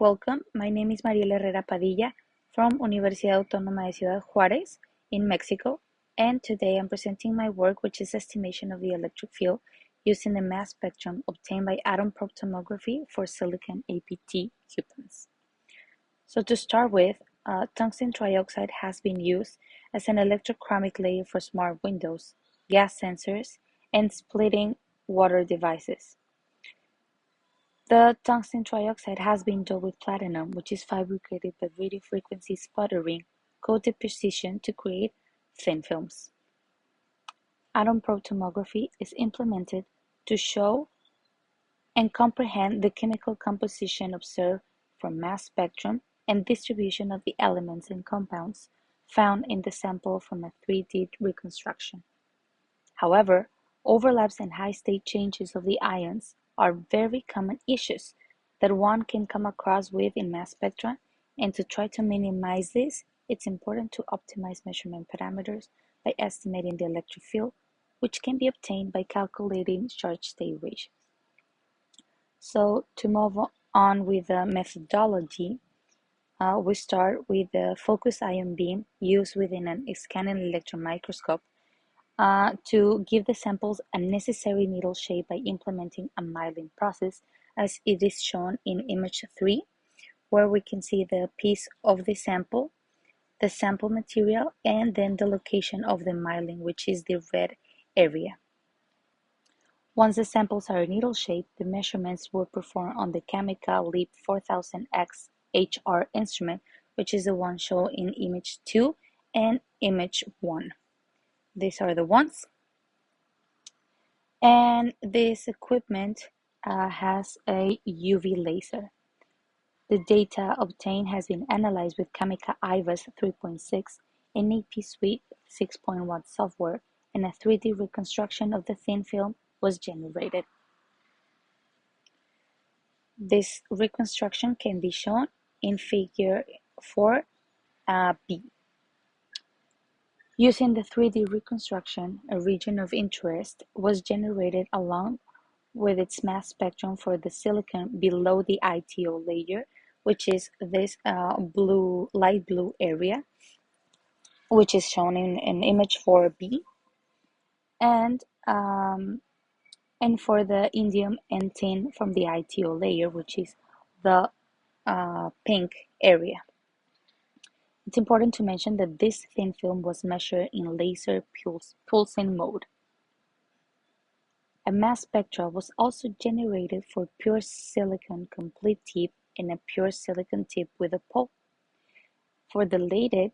Welcome, my name is Mariela Herrera Padilla from Universidad Autónoma de Ciudad Juárez in Mexico, and today I'm presenting my work, which is estimation of the electric field using the mass spectrum obtained by atom probe tomography for silicon APT cupons. So to start with, tungsten trioxide has been used as an electrochromic layer for smart windows, gas sensors, and splitting water devices. The tungsten trioxide has been doped with platinum, which is fabricated by radio frequency sputtering, coated precision to create thin films. Atom probe tomography is implemented to show and comprehend the chemical composition observed from mass spectrum and distribution of the elements and compounds found in the sample from a 3D reconstruction. However, overlaps and high state changes of the ions are very common issues that one can come across with in mass spectra, and to try to minimize this, it's important to optimize measurement parameters by estimating the electric field, which can be obtained by calculating charge-state ratios. So to move on with the methodology, we start with the focused ion beam used within a scanning electron microscope to give the samples a necessary needle shape by implementing a milling process, as it is shown in image 3, where we can see the piece of the sample material, and then the location of the milling, which is the red area. Once the samples are needle shaped, the measurements were performed on the Cameca LEAP 4000X HR instrument, which is the one shown in image 2 and image 1. These are the ones. And this equipment has a UV laser. The data obtained has been analyzed with Cameca IVAS 3.6, NAP Suite 6.1 software, and a 3D reconstruction of the thin film was generated. This reconstruction can be shown in figure 4B. Using the 3D reconstruction, a region of interest was generated along with its mass spectrum for the silicon below the ITO layer, which is this light blue area, which is shown in image 4B, and for the indium and tin from the ITO layer, which is the pink area. It's important to mention that this thin film was measured in laser pulsing mode. A mass spectra was also generated for pure silicon complete tip and a pure silicon tip with a pole. For the latter,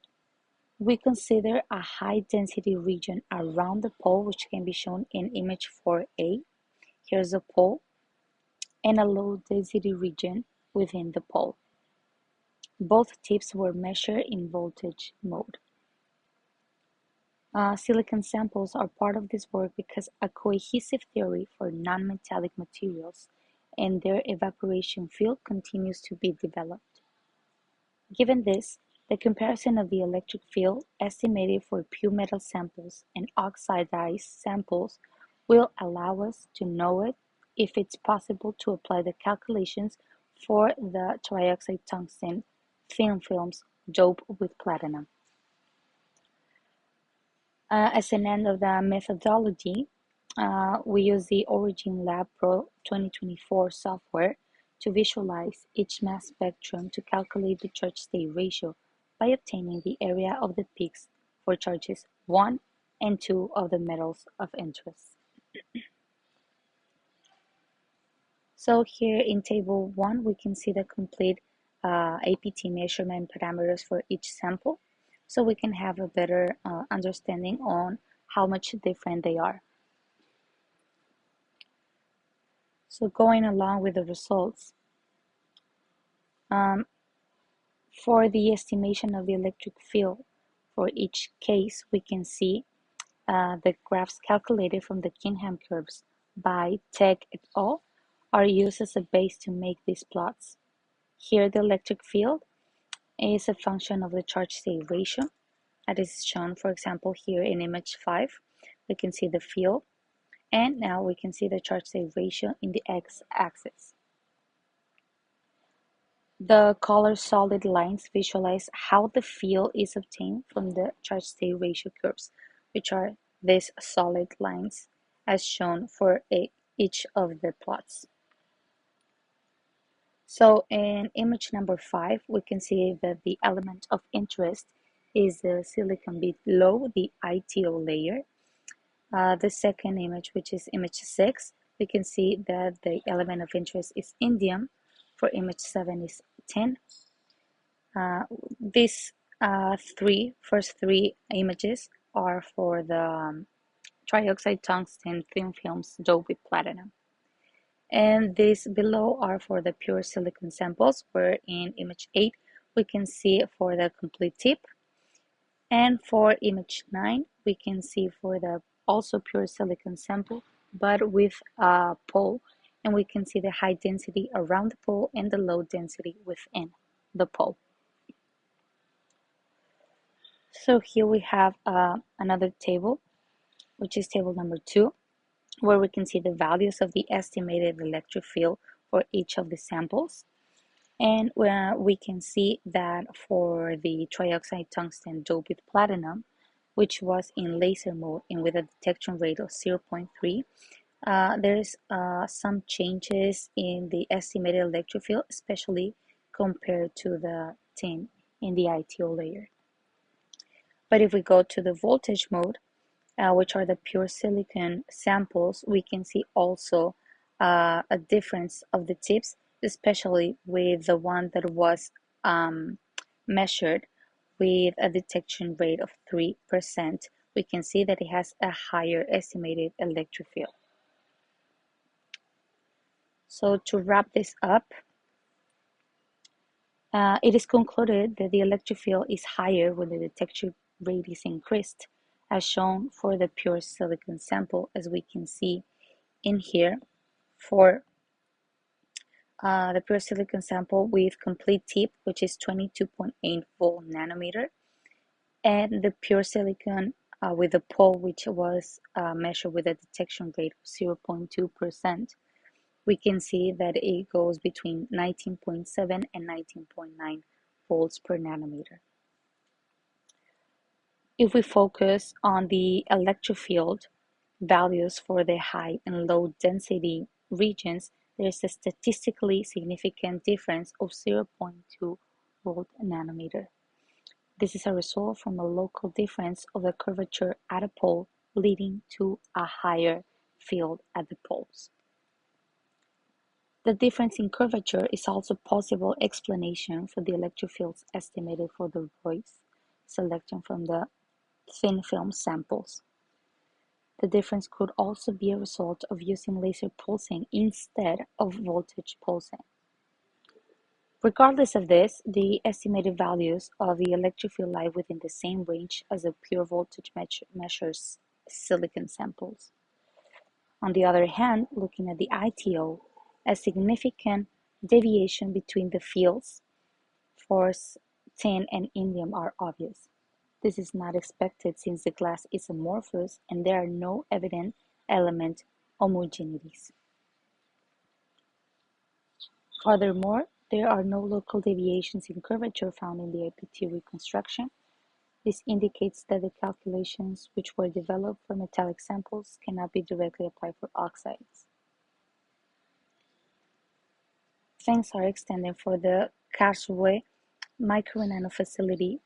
we consider a high density region around the pole, which can be shown in image 4A. Here's the pole, and a low density region within the pole. Both tips were measured in voltage mode. Silicon samples are part of this work because a cohesive theory for non-metallic materials and their evaporation field continues to be developed. Given this, the comparison of the electric field estimated for pure metal samples and oxidized samples will allow us to know if it's possible to apply the calculations for the trioxide tungsten thin films doped with platinum. As an end of the methodology, we use the Origin Lab Pro 2024 software to visualize each mass spectrum to calculate the charge-state ratio by obtaining the area of the peaks for charges 1 and 2 of the metals of interest. So here in table 1, we can see the complete APT measurement parameters for each sample, so we can have a better understanding on how much different they are. So going along with the results, for the estimation of the electric field for each case, we can see the graphs calculated from the Kingham curves by Teg et al. Are used as a base to make these plots. Here the electric field is a function of the charge-state ratio, that is shown, for example, here in image 5. We can see the field, and now we can see the charge-state ratio in the x-axis. The color solid lines visualize how the field is obtained from the charge-state ratio curves, which are these solid lines, as shown for each of the plots. So in image number 5, we can see that the element of interest is the silicon below the ITO layer. The second image, which is image 6, we can see that the element of interest is indium. For image 7 is tin. These first three images are for the trioxide tungsten thin films doped with platinum. And these below are for the pure silicon samples, where in image 8 we can see for the complete tip. And for image 9 we can see for the also pure silicon sample, but with a pole, and we can see the high density around the pole and the low density within the pole. So here we have another table, which is table number 2, where we can see the values of the estimated electric field for each of the samples. And we can see that for the trioxide tungsten doped with platinum, which was in laser mode and with a detection rate of 0.3, there's some changes in the estimated electric field, especially compared to the tin in the ITO layer. But if we go to the voltage mode, which are the pure silicon samples, we can see also a difference of the tips, especially with the one that was measured with a detection rate of 3%. We can see that it has a higher estimated electric field. So to wrap this up, it is concluded that the electric field is higher when the detection rate is increased, as shown for the pure silicon sample, as we can see in here for the pure silicon sample with complete tip, which is 22.8 volt nanometer, and the pure silicon with the pole, which was measured with a detection rate of 0.2%. We can see that it goes between 19.7 and 19.9 volts per nanometer. If we focus on the electric field values for the high and low density regions, there is a statistically significant difference of 0.2 volt nanometer. This is a result from a local difference of the curvature at a pole, leading to a higher field at the poles. The difference in curvature is also a possible explanation for the electric fields estimated for the Royce selection from the thin film samples. The difference could also be a result of using laser pulsing instead of voltage pulsing. Regardless of this, the estimated values of the electric field lie within the same range as the pure voltage measures silicon samples. On the other hand, looking at the ITO, a significant deviation between the fields for tin and indium are obvious. This is not expected since the glass is amorphous and there are no evident element homogeneities. Furthermore, there are no local deviations in curvature found in the IPT reconstruction. This indicates that the calculations which were developed for metallic samples cannot be directly applied for oxides. Thanks are extended for the Karlsruhe micro and nano facility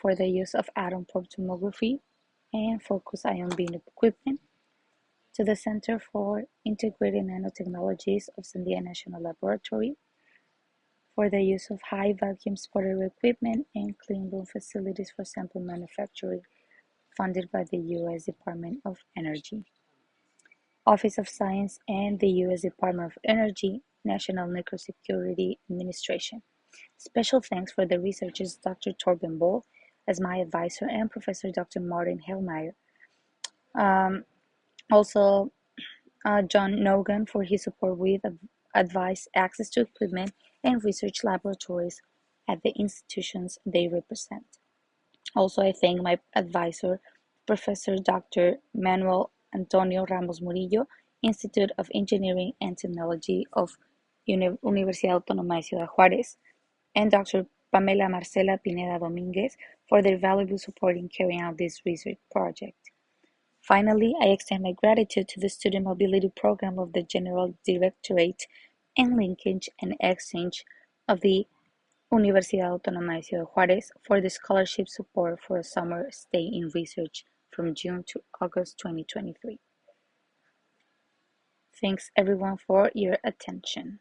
for the use of atom probe tomography and focused ion beam equipment, to the Center for Integrated Nanotechnologies of Sandia National Laboratory for the use of high vacuum spotter equipment and clean room facilities for sample manufacturing, funded by the U.S. Department of Energy, Office of Science, and the U.S. Department of Energy, National Nuclear Security Administration. Special thanks for the researchers Dr. Torben Boll as my advisor and Professor Dr. Martin Hellmeyer. Also, John Nogan for his support with advice, access to equipment, and research laboratories at the institutions they represent. Also, I thank my advisor, Professor Dr. Manuel Antonio Ramos Murillo, Institute of Engineering and Technology of Universidad Autónoma de Ciudad Juárez, and Dr. Pamela Marcela Pineda Dominguez for their valuable support in carrying out this research project. Finally, I extend my gratitude to the Student Mobility Program of the General Directorate and Linkage and Exchange of the Universidad Autónoma de Ciudad Juárez for the scholarship support for a summer stay in research from June to August 2023. Thanks everyone for your attention.